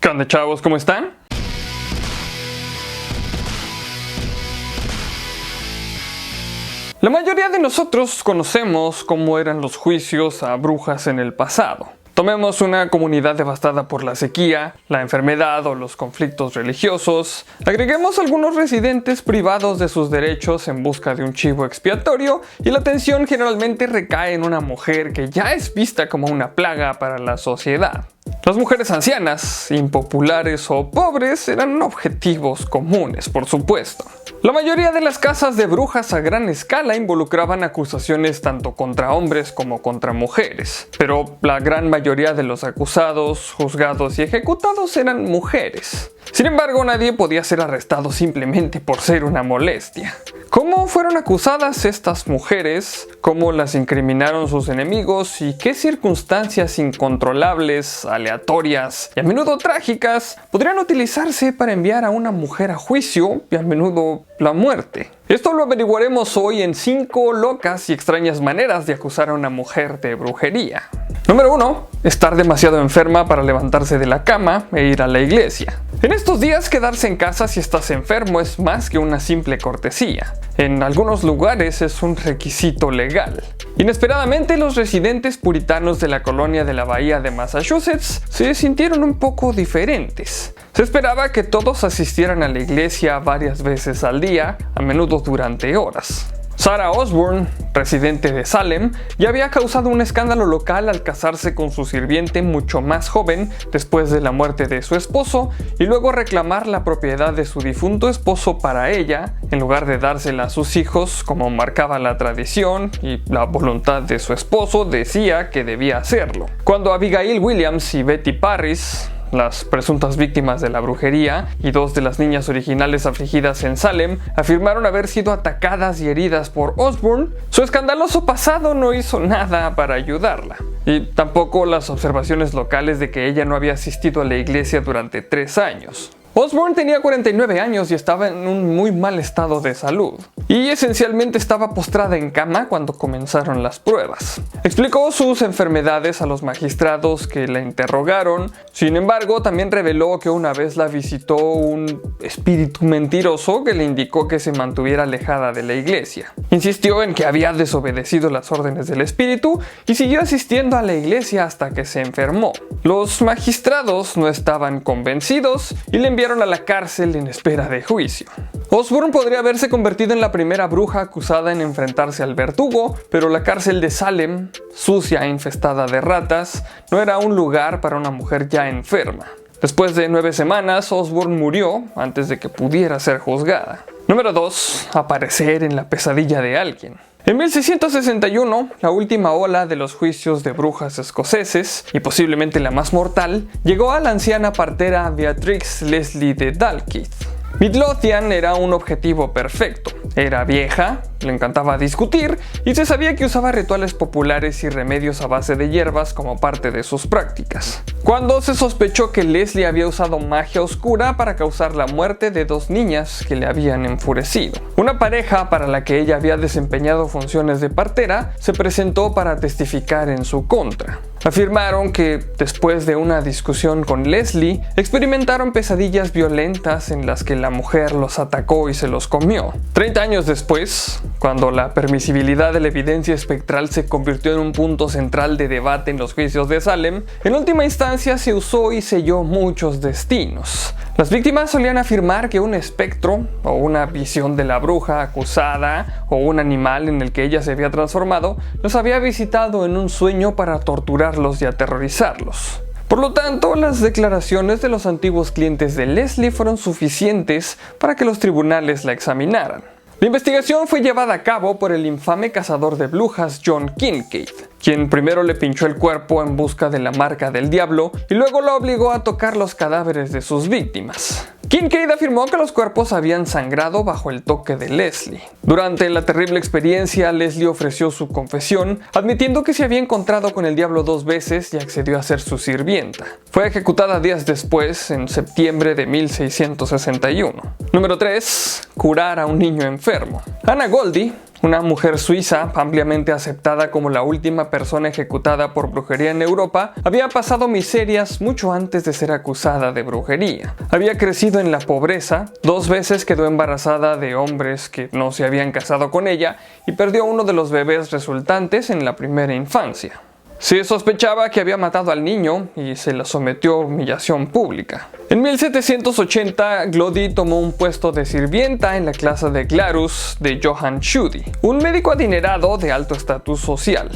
¿Qué onda, chavos? ¿Cómo están? La mayoría de nosotros conocemos cómo eran los juicios a brujas en el pasado. Tomemos una comunidad devastada por la sequía, la enfermedad o los conflictos religiosos. Agreguemos algunos residentes privados de sus derechos en busca de un chivo expiatorio y la atención generalmente recae en una mujer que ya es vista como una plaga para la sociedad. Las mujeres ancianas, impopulares o pobres eran objetivos comunes, por supuesto. La mayoría de las casas de brujas a gran escala involucraban acusaciones tanto contra hombres como contra mujeres, pero la gran mayoría de los acusados, juzgados y ejecutados eran mujeres. Sin embargo, nadie podía ser arrestado simplemente por ser una molestia. ¿Cómo fueron acusadas estas mujeres? ¿Cómo las incriminaron sus enemigos? ¿Y qué circunstancias incontrolables, aleatorias y a menudo trágicas podrían utilizarse para enviar a una mujer a juicio y a menudo la muerte? Esto lo averiguaremos hoy en 5 locas y extrañas maneras de acusar a una mujer de brujería. Número 1. Estar demasiado enferma para levantarse de la cama e ir a la iglesia. En estos días, quedarse en casa si estás enfermo es más que una simple cortesía. En algunos lugares es un requisito legal. Inesperadamente, los residentes puritanos de la colonia de la Bahía de Massachusetts se sintieron un poco diferentes. Se esperaba que todos asistieran a la iglesia varias veces al día, a menudo durante horas. Sarah Osborne, residente de Salem, ya había causado un escándalo local al casarse con su sirviente mucho más joven después de la muerte de su esposo y luego reclamar la propiedad de su difunto esposo para ella, en lugar de dársela a sus hijos como marcaba la tradición y la voluntad de su esposo decía que debía hacerlo. Cuando Abigail Williams y Betty Parris, las presuntas víctimas de la brujería y 2 de las niñas originales afligidas en Salem, afirmaron haber sido atacadas y heridas por Osborne, su escandaloso pasado no hizo nada para ayudarla. Y tampoco las observaciones locales de que ella no había asistido a la iglesia durante 3 años. Osborne tenía 49 años y estaba en un muy mal estado de salud. Y esencialmente estaba postrada en cama cuando comenzaron las pruebas. Explicó sus enfermedades a los magistrados que la interrogaron. Sin embargo, también reveló que una vez la visitó un espíritu mentiroso que le indicó que se mantuviera alejada de la iglesia. Insistió en que había desobedecido las órdenes del espíritu y siguió asistiendo a la iglesia hasta que se enfermó. Los magistrados no estaban convencidos y le enviaron a la cárcel en espera de juicio. Osborne podría haberse convertido en la primera bruja acusada en enfrentarse al verdugo, pero la cárcel de Salem, sucia e infestada de ratas, no era un lugar para una mujer ya enferma. Después de 9 semanas, Osborne murió antes de que pudiera ser juzgada. Número 2. Aparecer en la pesadilla de alguien. En 1661, la última ola de los juicios de brujas escoceses, y posiblemente la más mortal, llegó a la anciana partera Beatrix Leslie de Dalkeith. Midlothian era un objetivo perfecto. Era vieja, le encantaba discutir y se sabía que usaba rituales populares y remedios a base de hierbas como parte de sus prácticas. Cuando se sospechó que Leslie había usado magia oscura para causar la muerte de 2 niñas que le habían enfurecido. Una pareja para la que ella había desempeñado funciones de partera se presentó para testificar en su contra. Afirmaron que, después de una discusión con Leslie, experimentaron pesadillas violentas en las que la mujer los atacó y se los comió. 30 años después, cuando la permisibilidad de la evidencia espectral se convirtió en un punto central de debate en los juicios de Salem, en última instancia se usó y selló muchos destinos. Las víctimas solían afirmar que un espectro, o una visión de la bruja acusada, o un animal en el que ella se había transformado, los había visitado en un sueño para torturarlos y aterrorizarlos. Por lo tanto, las declaraciones de los antiguos clientes de Leslie fueron suficientes para que los tribunales la examinaran. La investigación fue llevada a cabo por el infame cazador de brujas John Kincaid, quien primero le pinchó el cuerpo en busca de la marca del diablo y luego lo obligó a tocar los cadáveres de sus víctimas. Kincaid afirmó que los cuerpos habían sangrado bajo el toque de Leslie. Durante la terrible experiencia, Leslie ofreció su confesión, admitiendo que se había encontrado con el diablo 2 veces y accedió a ser su sirvienta. Fue ejecutada días después, en septiembre de 1661. Número 3. Curar a un niño enfermo. Anna Goldie, una mujer suiza ampliamente aceptada como la última persona ejecutada por brujería en Europa, había pasado miserias mucho antes de ser acusada de brujería. Había crecido en la pobreza, 2 veces quedó embarazada de hombres que no se habían casado con ella y perdió uno de los bebés resultantes en la primera infancia. Se sospechaba que había matado al niño y se la sometió a humillación pública. En 1780, Glody tomó un puesto de sirvienta en la casa de Glarus de Johann Tschudi, un médico adinerado de alto estatus social.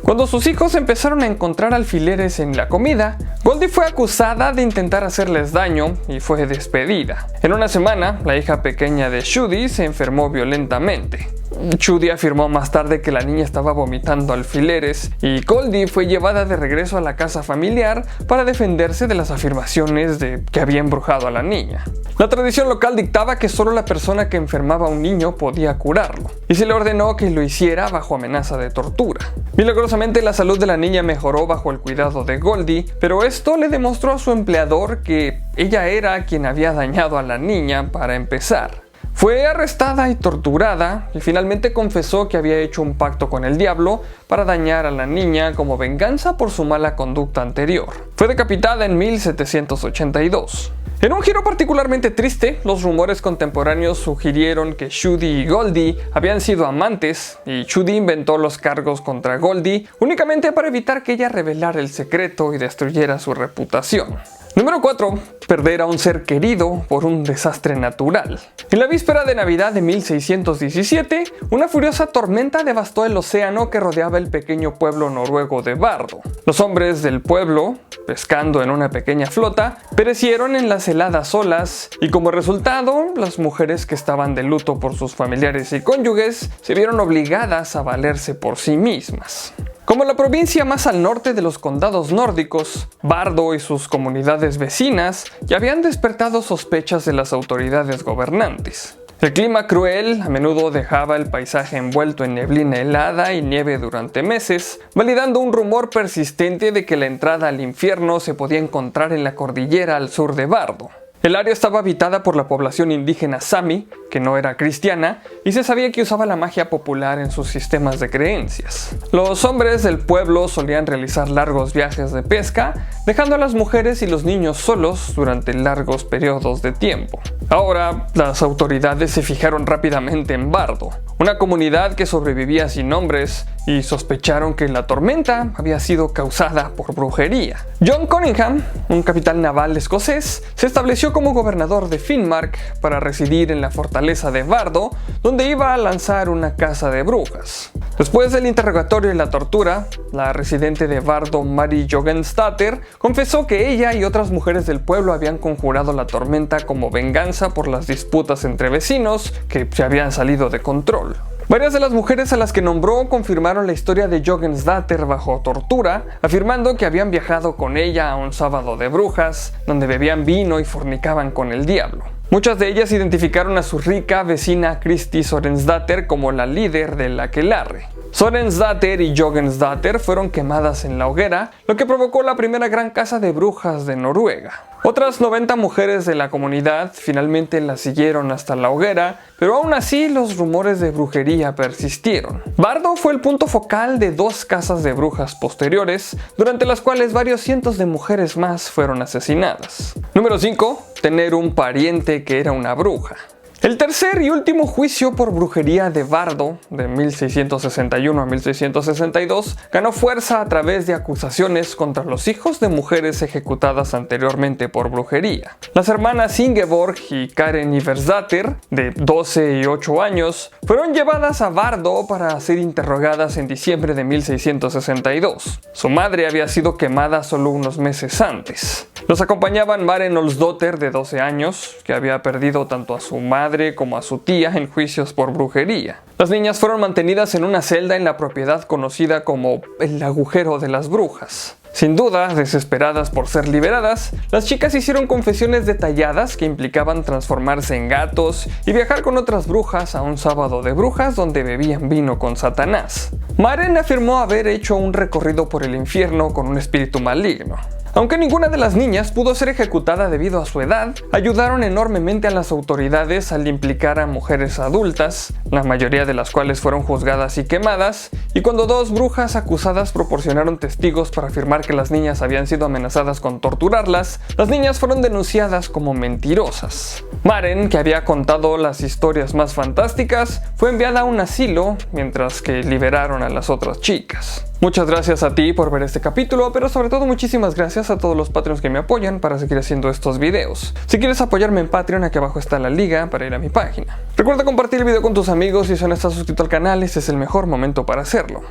Cuando sus hijos empezaron a encontrar alfileres en la comida, Goldie fue acusada de intentar hacerles daño y fue despedida. En una semana, la hija pequeña de Tschudi se enfermó violentamente. Tschudi afirmó más tarde que la niña estaba vomitando alfileres y Goldie fue llevada de regreso a la casa familiar para defenderse de las afirmaciones de que había embrujado a la niña. La tradición local dictaba que solo la persona que enfermaba a un niño podía curarlo, y se le ordenó que lo hiciera bajo amenaza de tortura. Milagrosamente la salud de la niña mejoró bajo el cuidado de Goldie, pero esto le demostró a su empleador que ella era quien había dañado a la niña para empezar. Fue arrestada y torturada y finalmente confesó que había hecho un pacto con el diablo para dañar a la niña como venganza por su mala conducta anterior. Fue decapitada en 1782. En un giro particularmente triste, los rumores contemporáneos sugirieron que Tschudi y Goldie habían sido amantes y Tschudi inventó los cargos contra Goldie únicamente para evitar que ella revelara el secreto y destruyera su reputación. Número 4. Perder a un ser querido por un desastre natural. En la víspera de Navidad de 1617, una furiosa tormenta devastó el océano que rodeaba el pequeño pueblo noruego de Bardo. Los hombres del pueblo, pescando en una pequeña flota, perecieron en las heladas olas y como resultado, las mujeres que estaban de luto por sus familiares y cónyuges se vieron obligadas a valerse por sí mismas. Como la provincia más al norte de los condados nórdicos, Bardo y sus comunidades vecinas ya habían despertado sospechas de las autoridades gobernantes. El clima cruel a menudo dejaba el paisaje envuelto en neblina helada y nieve durante meses, validando un rumor persistente de que la entrada al infierno se podía encontrar en la cordillera al sur de Bardo. El área estaba habitada por la población indígena Sami, que no era cristiana, y se sabía que usaba la magia popular en sus sistemas de creencias. Los hombres del pueblo solían realizar largos viajes de pesca, dejando a las mujeres y los niños solos durante largos periodos de tiempo. Ahora, las autoridades se fijaron rápidamente en Bardo, una comunidad que sobrevivía sin nombres, y sospecharon que la tormenta había sido causada por brujería. John Cunningham, un capitán naval escocés, se estableció como gobernador de Finnmark para residir en la fortaleza de Bardo, donde iba a lanzar una caza de brujas. Después del interrogatorio y la tortura, la residente de Bardo, Mary Jørgensdatter, confesó que ella y otras mujeres del pueblo habían conjurado la tormenta como venganza por las disputas entre vecinos que se habían salido de control. Varias de las mujeres a las que nombró confirmaron la historia de Jørgensdatter bajo tortura, afirmando que habían viajado con ella a un sábado de brujas, donde bebían vino y fornicaban con el diablo. Muchas de ellas identificaron a su rica vecina Kristi Sorensdatter como la líder del aquelarre. Sorensdatter y Jørgensdatter fueron quemadas en la hoguera, lo que provocó la primera gran caza de brujas de Noruega. Otras 90 mujeres de la comunidad finalmente la siguieron hasta la hoguera, pero aún así los rumores de brujería persistieron. Bardo fue el punto focal de 2 cazas de brujas posteriores, durante las cuales varios cientos de mujeres más fueron asesinadas. Número 5. Tener un pariente que era una bruja. El tercer y último juicio por brujería de Bardo, de 1661 a 1662, ganó fuerza a través de acusaciones contra los hijos de mujeres ejecutadas anteriormente por brujería. Las hermanas Ingeborg y Karen Iversdatter, de 12 y 8 años, fueron llevadas a Bardo para ser interrogadas en diciembre de 1662. Su madre había sido quemada solo unos meses antes. Los acompañaban Maren Olsdotter, de 12 años, que había perdido tanto a su madre como a su tía en juicios por brujería. Las niñas fueron mantenidas en una celda en la propiedad conocida como el agujero de las brujas. Sin duda, desesperadas por ser liberadas, las chicas hicieron confesiones detalladas que implicaban transformarse en gatos y viajar con otras brujas a un sábado de brujas donde bebían vino con Satanás. Maren afirmó haber hecho un recorrido por el infierno con un espíritu maligno. Aunque ninguna de las niñas pudo ser ejecutada debido a su edad, ayudaron enormemente a las autoridades al implicar a mujeres adultas, la mayoría de las cuales fueron juzgadas y quemadas, y cuando 2 brujas acusadas proporcionaron testigos para afirmar que las niñas habían sido amenazadas con torturarlas, las niñas fueron denunciadas como mentirosas. Maren, que había contado las historias más fantásticas, fue enviada a un asilo, mientras que liberaron a las otras chicas. Muchas gracias a ti por ver este capítulo, pero sobre todo muchísimas gracias a todos los Patreons que me apoyan para seguir haciendo estos videos. Si quieres apoyarme en Patreon, aquí abajo está la liga para ir a mi página. Recuerda compartir el video con tus amigos y si no estás suscrito al canal, este es el mejor momento para hacerlo.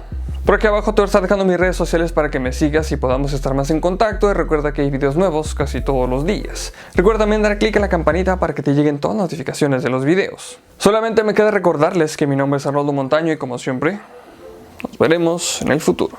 Por aquí abajo te voy a estar dejando mis redes sociales para que me sigas y podamos estar más en contacto, y recuerda que hay videos nuevos casi todos los días. Recuerda también dar clic en la campanita para que te lleguen todas las notificaciones de los videos. Solamente me queda recordarles que mi nombre es Arnoldo Montaño y como siempre, nos veremos en el futuro.